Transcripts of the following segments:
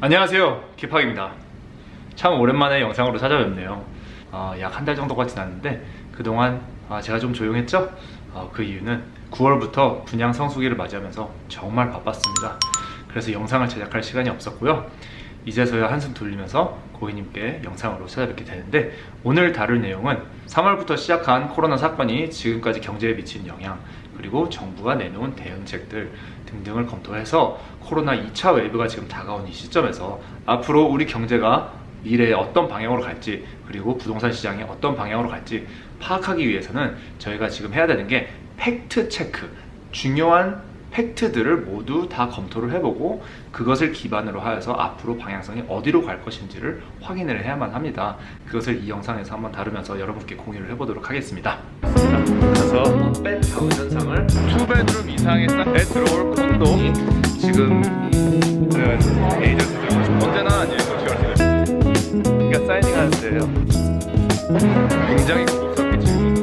안녕하세요, 기팍입니다. 참 오랜만에 영상으로 찾아뵙네요. 약 한 달 정도가 지났는데 그동안 제가 좀 조용했죠? 그 이유는 9월부터 분양 성수기를 맞이하면서 정말 바빴습니다. 그래서 영상을 제작할 시간이 없었고요. 이제서야 한숨 돌리면서 고객님께 영상으로 찾아뵙게 되는데, 오늘 다룰 내용은 3월부터 시작한 코로나 사건이 지금까지 경제에 미친 영향, 그리고 정부가 내놓은 대응책들 등등을 검토해서 코로나 2차 웨이브가 지금 다가온 이 시점에서 앞으로 우리 경제가 미래에 어떤 방향으로 갈지, 그리고 부동산 시장이 어떤 방향으로 갈지 파악하기 위해서는 저희가 지금 해야 되는 게 팩트 체크, 중요한 팩트들을 모두 다 검토를 해보고 그것을 기반으로 하여서 앞으로 방향성이 어디로 갈 것인지를 확인을 해야만 합니다. 그것을 이 영상에서 한번 다루면서 여러분께 공유를 해보도록 하겠습니다. 그래서 원베드타운 현상을 2베드룸 이상의 싹에 들어올 콘도, 지금 에이전트들 언제나 아니에요. 그러니까 사이닝 하는데요, 굉장히 고급스럽게 지금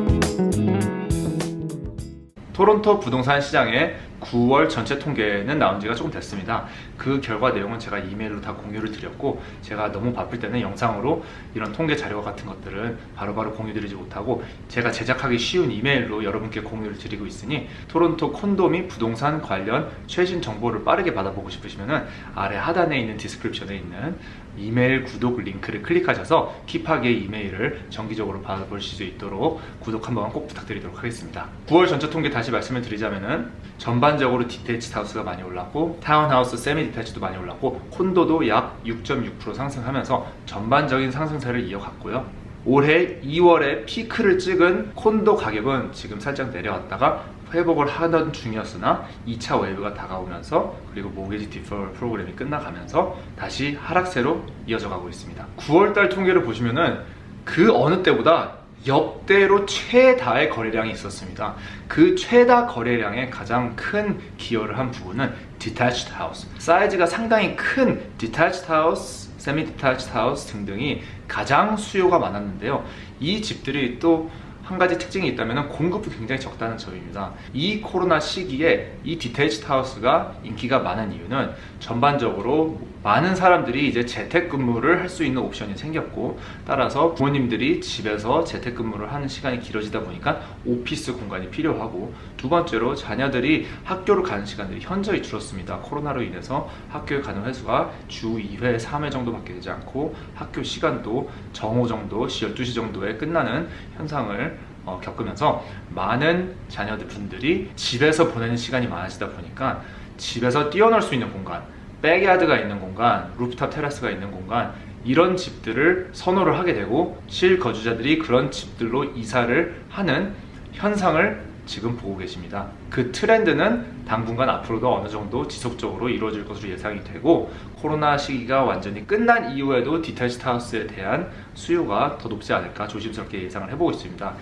토론토 부동산 시장의 9월 전체 통계는 나온 지가 조금 됐습니다. 그 결과 내용은 제가 이메일로 다 공유를 드렸고, 제가 너무 바쁠 때는 영상으로 이런 통계 자료 같은 것들은 바로바로 공유드리지 못하고 제가 제작하기 쉬운 이메일로 여러분께 공유를 드리고 있으니, 토론토 콘도 및 부동산 관련 최신 정보를 빠르게 받아보고 싶으시면 아래 하단에 있는 디스크립션에 있는 이메일 구독 링크를 클릭하셔서 킵하게 이메일을 정기적으로 받아보실 수 있도록 구독 한번 꼭 부탁드리도록 하겠습니다. 9월 전체 통계 다시 말씀을 드리자면은 전반적으로 디테이치드 하우스가 많이 올랐고, 타운하우스 세미 디테이치도 많이 올랐고, 콘도도 약 6.6% 상승하면서 전반적인 상승세를 이어갔고요. 올해 2월에 피크를 찍은 콘도 가격은 지금 살짝 내려왔다가 회복을 하던 중이었으나 2차 웨이브가 다가오면서, 그리고 모기지 디퍼럴 프로그램이 끝나가면서 다시 하락세로 이어져 가고 있습니다. 9월달 통계를 보시면은 그 어느 때보다 역대로 최다의 거래량이 있었습니다. 그 최다 거래량에 가장 큰 기여를 한 부분은 디태치드 하우스, 사이즈가 상당히 큰 디태치드 하우스, 세미 디태치드 하우스 등등이 가장 수요가 많았는데요. 이 집들이 또 한 가지 특징이 있다면 공급이 굉장히 적다는 점입니다. 이 코로나 시기에 이 디테이치드 하우스가 인기가 많은 이유는 전반적으로 많은 사람들이 이제 재택근무를 할 수 있는 옵션이 생겼고, 따라서 부모님들이 집에서 재택근무를 하는 시간이 길어지다 보니까 오피스 공간이 필요하고, 두 번째로 자녀들이 학교를 가는 시간들이 현저히 줄었습니다. 코로나로 인해서 학교에 가는 횟수가 주 2회, 3회 정도밖에 되지 않고, 학교 시간도 정오 정도, 12시 정도에 끝나는 현상을 겪으면서 많은 자녀분들이 집에서 보내는 시간이 많아지다 보니까 집에서 뛰어놀 수 있는 공간, 백야드가 있는 공간, 루프탑 테라스가 있는 공간, 이런 집들을 선호를 하게 되고, 실거주자들이 그런 집들로 이사를 하는 현상을 지금 보고 계십니다. 그 트렌드는 당분간 앞으로도 어느 정도 지속적으로 이루어질 것으로 예상이 되고, 코로나 시기가 완전히 끝난 이후에도 디테이치드 하우스에 대한 수요가 더 높지 않을까 조심스럽게 예상을 해보고 있습니다.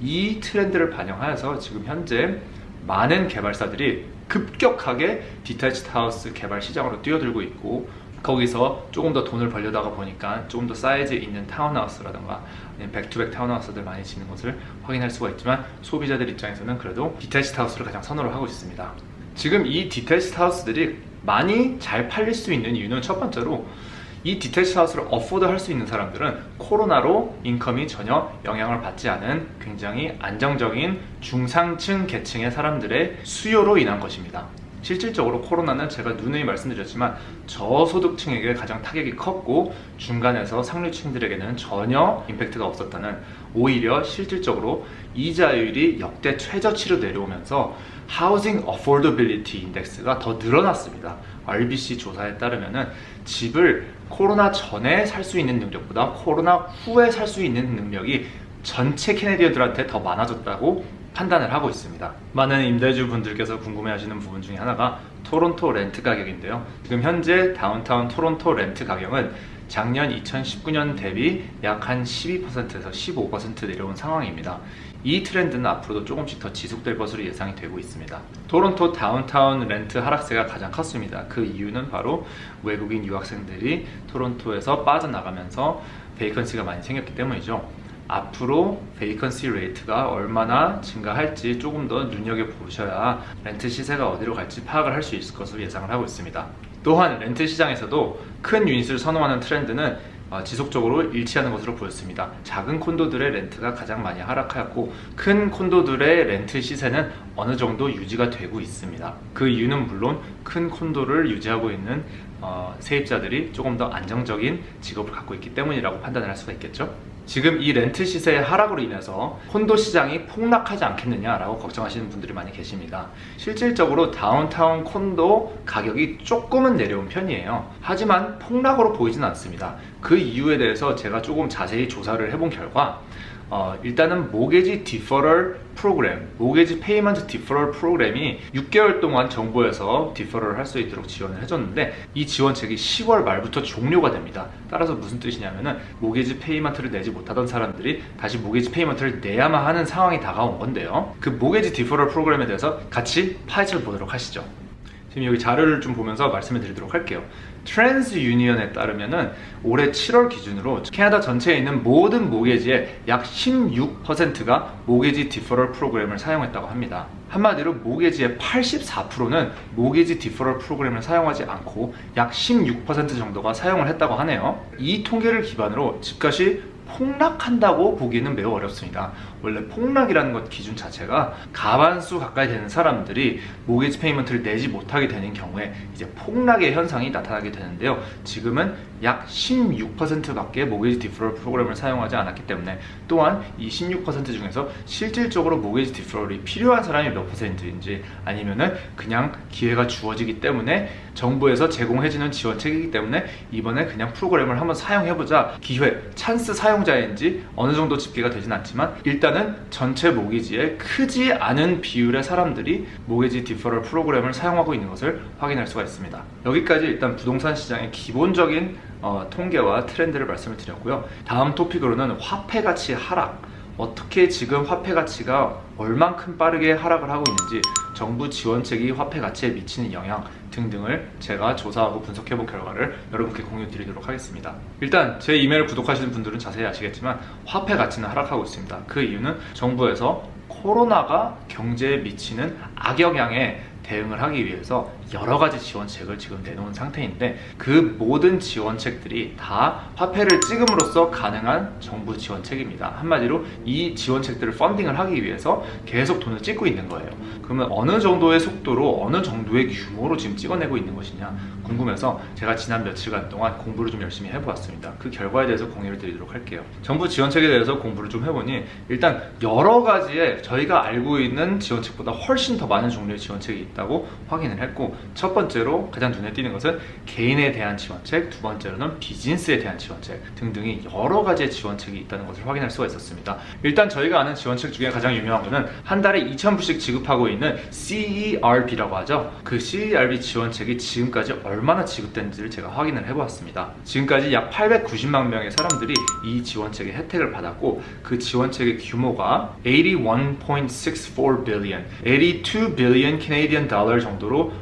이 트렌드를 반영하여서 지금 현재 많은 개발사들이 급격하게 디테이치드 하우스 개발 시장으로 뛰어들고 있고, 거기서 조금 더 돈을 벌려다가 보니까 조금 더 사이즈 있는 타운하우스라던가 백투백 타운하우스들 많이 짓는 것을 확인할 수가 있지만, 소비자들 입장에서는 그래도 디테이치드 하우스를 가장 선호를 하고 있습니다. 지금 이 디테이치드 하우스들이 많이 잘 팔릴 수 있는 이유는, 첫 번째로 이 디테이치드 하우스를 어포드 할 수 있는 사람들은 코로나로 인컴이 전혀 영향을 받지 않은 굉장히 안정적인 중상층 계층의 사람들의 수요로 인한 것입니다. 실질적으로 코로나는 제가 누누이 말씀드렸지만 저소득층에게 가장 타격이 컸고, 중간에서 상류층들에게는 전혀 임팩트가 없었다는, 오히려 실질적으로 이자율이 역대 최저치로 내려오면서 하우징 어포더빌리티 인덱스가 더 늘어났습니다. RBC 조사에 따르면은 집을 코로나 전에 살 수 있는 능력보다 코로나 후에 살 수 있는 능력이 전체 캐네디언들한테 더 많아졌다고 판단을 하고 있습니다. 많은 임대주 분들께서 궁금해하시는 부분 중에 하나가 토론토 렌트 가격인데요. 지금 현재 다운타운 토론토 렌트 가격은 작년 2019년 대비 약 한 12%에서 15% 내려온 상황입니다. 이 트렌드는 앞으로도 조금씩 더 지속될 것으로 예상이 되고 있습니다. 토론토 다운타운 렌트 하락세가 가장 컸습니다. 그 이유는 바로 외국인 유학생들이 토론토에서 빠져나가면서 베이컨시가 많이 생겼기 때문이죠. 앞으로 베이컨시 레이트가 얼마나 증가할지 조금 더 눈여겨보셔야 렌트 시세가 어디로 갈지 파악을 할 수 있을 것으로 예상을 하고 있습니다. 또한 렌트 시장에서도 큰 유닛을 선호하는 트렌드는 지속적으로 일치하는 것으로 보였습니다. 작은 콘도들의 렌트가 가장 많이 하락하였고 큰 콘도들의 렌트 시세는 어느 정도 유지가 되고 있습니다. 그 이유는 물론 큰 콘도를 유지하고 있는 세입자들이 조금 더 안정적인 직업을 갖고 있기 때문이라고 판단을 할 수가 있겠죠. 지금 이 렌트 시세의 하락으로 인해서 콘도 시장이 폭락하지 않겠느냐라고 걱정하시는 분들이 많이 계십니다. 실질적으로 다운타운 콘도 가격이 조금은 내려온 편이에요. 하지만 폭락으로 보이진 않습니다. 그 이유에 대해서 제가 조금 자세히 조사를 해본 결과 일단은 모게지 디퍼럴 프로그램, 모게지 페이먼트 디퍼럴 프로그램이 6개월 동안 정부에서 디퍼럴을 할 수 있도록 지원을 해줬는데 이 지원책이 10월 말부터 종료가 됩니다. 따라서 무슨 뜻이냐면은 모게지 페이먼트를 내지 못하던 사람들이 다시 모게지 페이먼트를 내야만 하는 상황이 다가온 건데요. 그 모게지 디퍼럴 프로그램에 대해서 같이 파헤쳐 보도록 하시죠. 지금 여기 자료를 좀 보면서 말씀을 드리도록 할게요. 트랜스 유니언에 따르면은 올해 7월 기준으로 캐나다 전체에 있는 모든 모게지의 약 16%가 모게지 디퍼럴 프로그램을 사용했다고 합니다. 한마디로 모게지의 84%는 모게지 디퍼럴 프로그램을 사용하지 않고 약 16% 정도가 사용을 했다고 하네요. 이 통계를 기반으로 집값이 폭락한다고 보기에는 매우 어렵습니다. 원래 폭락이라는 것 기준 자체가 가반수 가까이 되는 사람들이 모게지 페이먼트를 내지 못하게 되는 경우에 이제 폭락의 현상이 나타나게 되는데요. 지금은 약 16%밖에 모게지 디퍼럴 프로그램을 사용하지 않았기 때문에 또한 이 16% 중에서 실질적으로 모게지 디퍼럴이 필요한 사람이 몇 퍼센트인지 아니면은 그냥 기회가 주어지기 때문에 정부에서 제공해주는 지원책이기 때문에 이번에 그냥 프로그램을 한번 사용해보자 기회, 찬스 사용자인지 어느 정도 집계가 되진 않지만 일단은 전체 모기지에 크지 않은 비율의 사람들이 모게지 디퍼럴 프로그램을 사용하고 있는 것을 확인할 수가 있습니다. 여기까지 일단 부동산 시장의 기본적인 통계와 트렌드를 말씀을 드렸고요. 다음 토픽으로는 화폐 가치 하락, 어떻게 지금 화폐 가치가 얼만큼 빠르게 하락을 하고 있는지, 정부 지원책이 화폐 가치에 미치는 영향 등등을 제가 조사하고 분석해본 결과를 여러분께 공유 드리도록 하겠습니다. 일단 제 이메일 구독하시는 분들은 자세히 아시겠지만 화폐 가치는 하락하고 있습니다. 그 이유는 정부에서 코로나가 경제에 미치는 악영향에 대응을 하기 위해서 여러 가지 지원책을 지금 내놓은 상태인데 그 모든 지원책들이 다 화폐를 찍음으로써 가능한 정부 지원책입니다. 한마디로 이 지원책들을 펀딩을 하기 위해서 계속 돈을 찍고 있는 거예요. 그러면 어느 정도의 속도로 어느 정도의 규모로 지금 찍어내고 있는 것이냐 궁금해서 제가 지난 며칠간 동안 공부를 좀 열심히 해보았습니다. 그 결과에 대해서 공유를 드리도록 할게요. 정부 지원책에 대해서 공부를 좀 해보니 일단 여러 가지의 저희가 알고 있는 지원책보다 훨씬 더 많은 종류의 지원책이 있다고 확인을 했고, 첫 번째로 가장 눈에 띄는 것은 개인에 대한 지원책, 두 번째로는 비즈니스에 대한 지원책 등등이 여러 가지의 지원책이 있다는 것을 확인할 수가 있었습니다. 일단 저희가 아는 지원책 중에 가장 유명한 것은 한 달에 2,000불씩 지급하고 있는 CERB라고 하죠. 그 CERB 지원책이 지금까지 얼마나 지급된지를 제가 확인을 해보았습니다. 지금까지 약 890만 명의 사람들이 이 지원책의 혜택을 받았고 그 지원책의 규모가 81.64 billion, 82 billion Canadian dollar 정도로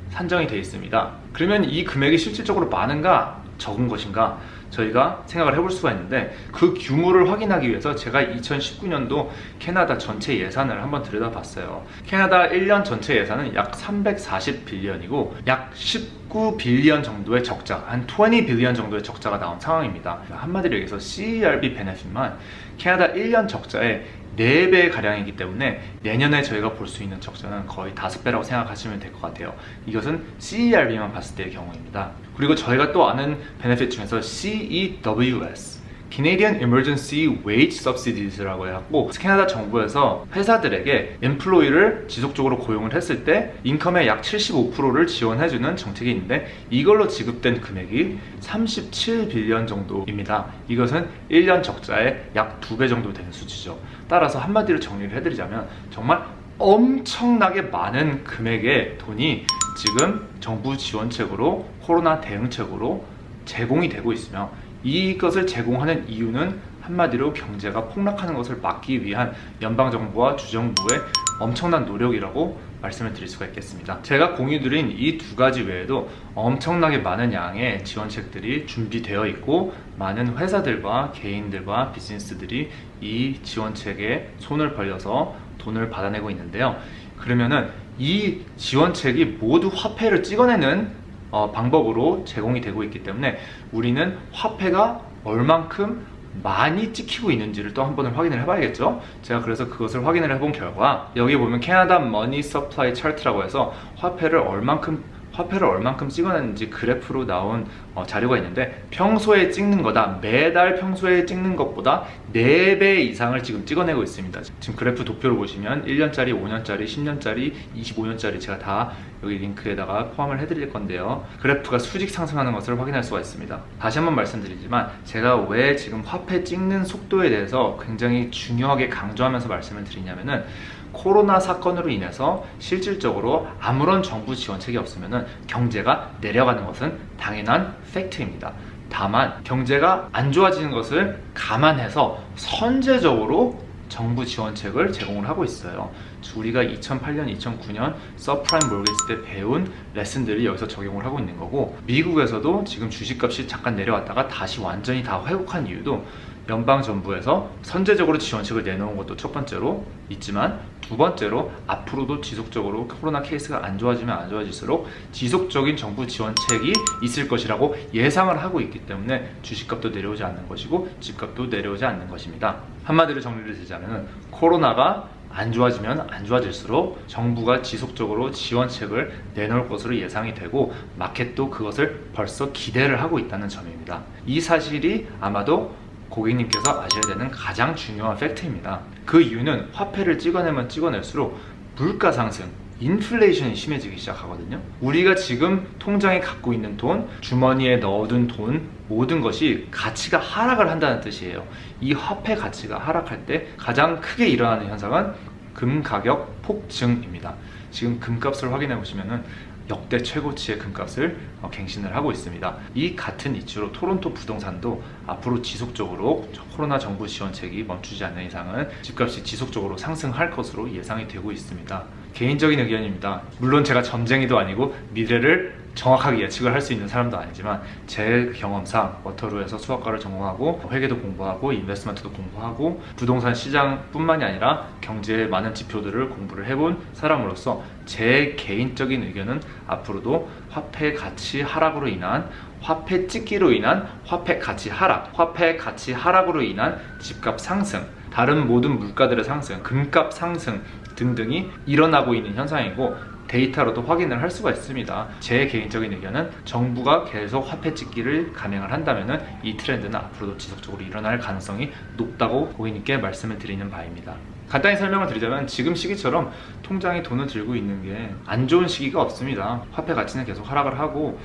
산정이 되어 있습니다. 그러면 이 금액이 실질적으로 많은가 적은 것인가 저희가 생각을 해볼 수가 있는데, 그 규모를 확인하기 위해서 제가 2019년도 캐나다 전체 예산을 한번 들여다봤어요. 캐나다 1년 전체 예산은 약 340빌리언이고 약 19빌리언 정도의 적자, 한 20빌리언 정도의 적자가 나온 상황입니다. 한마디로 얘기해서 CERB 베네핏만 캐나다 1년 적자의 4배 가량이기 때문에 내년에 저희가 볼 수 있는 적자는 거의 5배라고 생각하시면 될 것 같아요. 이것은 CERB만 봤을 때의 경우입니다. 그리고 저희가 또 아는 베네핏 중에서 CEWS, Canadian Emergency Wage Subsidies라고 해갖고 캐나다 정부에서 회사들에게 엠플로이를 지속적으로 고용을 했을 때 인컴의 약 75%를 지원해주는 정책이 있는데 이걸로 지급된 금액이 37빌리언 정도입니다. 이것은 1년 적자의 약 2배 정도 되는 수치죠. 따라서 한마디로 정리를 해드리자면 정말 엄청나게 많은 금액의 돈이 지금 정부 지원책으로, 코로나 대응책으로 제공이 되고 있으며, 이것을 제공하는 이유는 한마디로 경제가 폭락하는 것을 막기 위한 연방정부와 주정부의 엄청난 노력이라고 말씀을 드릴 수가 있겠습니다. 제가 공유드린 이 두 가지 외에도 엄청나게 많은 양의 지원책들이 준비되어 있고 많은 회사들과 개인들과 비즈니스들이 이 지원책에 손을 벌려서 돈을 받아내고 있는데요. 그러면은 이 지원책이 모두 화폐를 찍어내는 방법으로 제공이 되고 있기 때문에 우리는 화폐가 얼만큼 많이 찍히고 있는지를 또 한 번을 확인을 해봐야겠죠. 제가 그래서 그것을 확인을 해본 결과 여기 보면 캐나다 머니 서플라이 차트라고 해서 화폐를 얼만큼 찍어냈는지 그래프로 나온 자료가 있는데, 평소에 찍는 거다, 매달 평소에 찍는 것보다 4배 이상을 지금 찍어내고 있습니다. 지금 그래프 도표를 보시면 1년짜리, 5년짜리, 10년짜리, 25년짜리 제가 다 여기 링크에다가 포함을 해드릴 건데요. 그래프가 수직 상승하는 것을 확인할 수가 있습니다. 다시 한번 말씀드리지만 제가 왜 지금 화폐 찍는 속도에 대해서 굉장히 중요하게 강조하면서 말씀을 드리냐면은, 코로나 사건으로 인해서 실질적으로 아무런 정부 지원책이 없으면 경제가 내려가는 것은 당연한 팩트입니다. 다만 경제가 안 좋아지는 것을 감안해서 선제적으로 정부 지원책을 제공을 하고 있어요. 우리가 2008년, 2009년 서프라임 모르게지 때 배운 레슨들이 여기서 적용을 하고 있는 거고, 미국에서도 지금 주식값이 잠깐 내려왔다가 다시 완전히 다 회복한 이유도 연방정부에서 선제적으로 지원책을 내놓은 것도 첫 번째로 있지만, 두 번째로 앞으로도 지속적으로 코로나 케이스가 안 좋아지면 안 좋아질수록 지속적인 정부 지원책이 있을 것이라고 예상을 하고 있기 때문에 주식값도 내려오지 않는 것이고 집값도 내려오지 않는 것입니다. 한마디로 정리를 드리자면, 코로나가 안 좋아지면 안 좋아질수록 정부가 지속적으로 지원책을 내놓을 것으로 예상이 되고 마켓도 그것을 벌써 기대를 하고 있다는 점입니다. 이 사실이 아마도 고객님께서 아셔야 되는 가장 중요한 팩트입니다. 그 이유는 화폐를 찍어내면 찍어낼수록 물가 상승, 인플레이션이 심해지기 시작하거든요. 우리가 지금 통장에 갖고 있는 돈, 주머니에 넣어둔 돈, 모든 것이 가치가 하락을 한다는 뜻이에요. 이 화폐 가치가 하락할 때 가장 크게 일어나는 현상은 금 가격 폭증입니다. 지금 금값을 확인해 보시면은 역대 최고치의 금값을 갱신을 하고 있습니다. 이 같은 이치로 토론토 부동산도 앞으로 지속적으로 코로나 정부 지원책이 멈추지 않는 이상은 집값이 지속적으로 상승할 것으로 예상이 되고 있습니다. 개인적인 의견입니다. 물론 제가 점쟁이도 아니고 미래를 정확하게 예측을 할 수 있는 사람도 아니지만, 제 경험상 워터루에서 수학과를 전공하고 회계도 공부하고 인베스트먼트도 공부하고 부동산 시장뿐만이 아니라 경제의 많은 지표들을 공부를 해본 사람으로서 제 개인적인 의견은 앞으로도 화폐 가치 하락으로 인한, 화폐 찍기로 인한 화폐 가치 하락, 화폐 가치 하락으로 인한 집값 상승, 다른 모든 물가들의 상승, 금값 상승 등등이 일어나고 있는 현상이고 데이터로도 확인을 할 수가 있습니다. 제 개인적인 의견은 정부가 계속 화폐 찍기를 감행을 한다면 이 트렌드는 앞으로도 지속적으로 일어날 가능성이 높다고 고객님께 말씀을 드리는 바입니다. 간단히 설명을 드리자면, 지금 시기처럼 통장에 돈을 들고 있는 게 안 좋은 시기가 없습니다. 화폐 가치는 계속 하락을 하고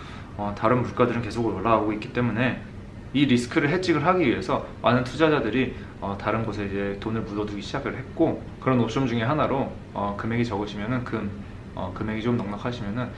다른 물가들은 계속 올라가고 있기 때문에 이 리스크를 해직을 하기 위해서 많은 투자자들이 다른 곳에 이제 돈을 묻어두기 시작을 했고, 그런 옵션 중에 하나로 금액이 적으시면은 금액이 좀 넉넉하시면은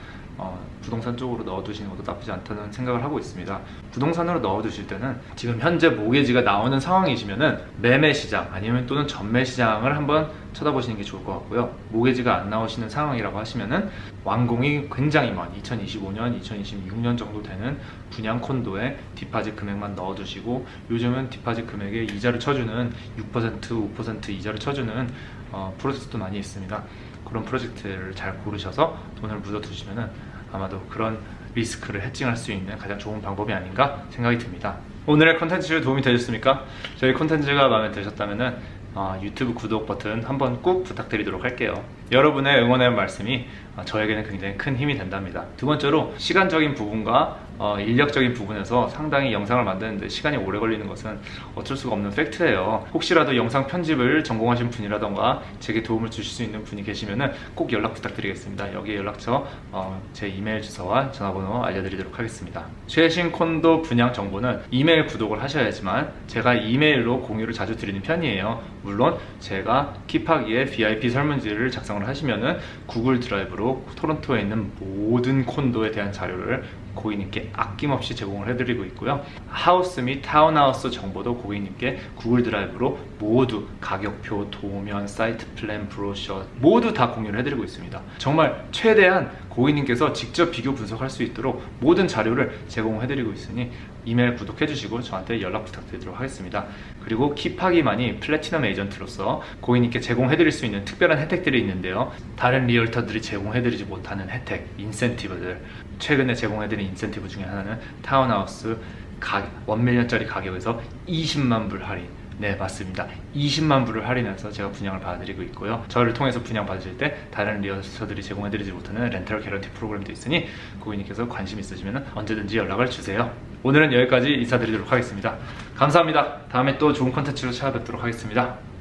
부동산 쪽으로 넣어두시는 것도 나쁘지 않다는 생각을 하고 있습니다. 부동산으로 넣어두실 때는 지금 현재 모게지가 나오는 상황이시면은 매매 시장 아니면 또는 전매 시장을 한번 쳐다보시는 게 좋을 것 같고요. 모게지가 안 나오시는 상황이라고 하시면은 완공이 굉장히 먼 2025년, 2026년 정도 되는 분양 콘도에 디파짓 금액만 넣어두시고, 요즘은 디파짓 금액에 이자를 쳐주는 6%, 5% 이자를 쳐주는 프로젝트도 많이 있습니다. 그런 프로젝트를 잘 고르셔서 돈을 묻어두시면은 아마도 그런 리스크를 해칭할 수 있는 가장 좋은 방법이 아닌가 생각이 듭니다. 오늘의 컨텐츠 도움이 되셨습니까? 저희 컨텐츠가 마음에 드셨다면은 유튜브 구독 버튼 한번 꼭 부탁드리도록 할게요. 여러분의 응원의 말씀이 저에게는 굉장히 큰 힘이 된답니다. 두 번째로, 시간적인 부분과 인력적인 부분에서 상당히 영상을 만드는데 시간이 오래 걸리는 것은 어쩔 수가 없는 팩트예요. 혹시라도 영상 편집을 전공하신 분이라던가 제게 도움을 주실 수 있는 분이 계시면은 꼭 연락 부탁드리겠습니다. 여기에 연락처, 제 이메일 주소와 전화번호 알려드리도록 하겠습니다. 최신 콘도 분양 정보는 이메일 구독을 하셔야지만 제가 이메일로 공유를 자주 드리는 편이에요. 물론 제가 킵하기에 VIP 설문지를 작성을 하시면은 구글 드라이브로 토론토에 있는 모든 콘도에 대한 자료를 고객님께 아낌없이 제공을 해드리고 있고요. 하우스 및 타운하우스 정보도 고객님께 구글 드라이브로 모두 가격표, 도면, 사이트 플랜, 브로셔 모두 다 공유를 해드리고 있습니다. 정말 최대한 고객님께서 직접 비교 분석할 수 있도록 모든 자료를 제공해드리고 있으니 이메일 구독해주시고 저한테 연락 부탁드리도록 하겠습니다. 그리고 킵하기만이 플래티넘 에이전트로서 고객님께 제공해드릴 수 있는 특별한 혜택들이 있는데요. 다른 리얼터들이 제공해드리지 못하는 혜택, 인센티브들, 최근에 제공해드린 인센티브 중에 하나는 타운하우스 1밀리언짜리 가격에서 20만 불 할인. 네, 맞습니다. 20만 불을 할인해서 제가 분양을 받아드리고 있고요. 저를 통해서 분양 받으실 때 다른 리얼터들이 제공해드리지 못하는 렌탈 개런티 프로그램도 있으니 고객님께서 관심 있으시면 언제든지 연락을 주세요. 오늘은 여기까지 인사드리도록 하겠습니다. 감사합니다. 다음에 또 좋은 컨텐츠로 찾아뵙도록 하겠습니다.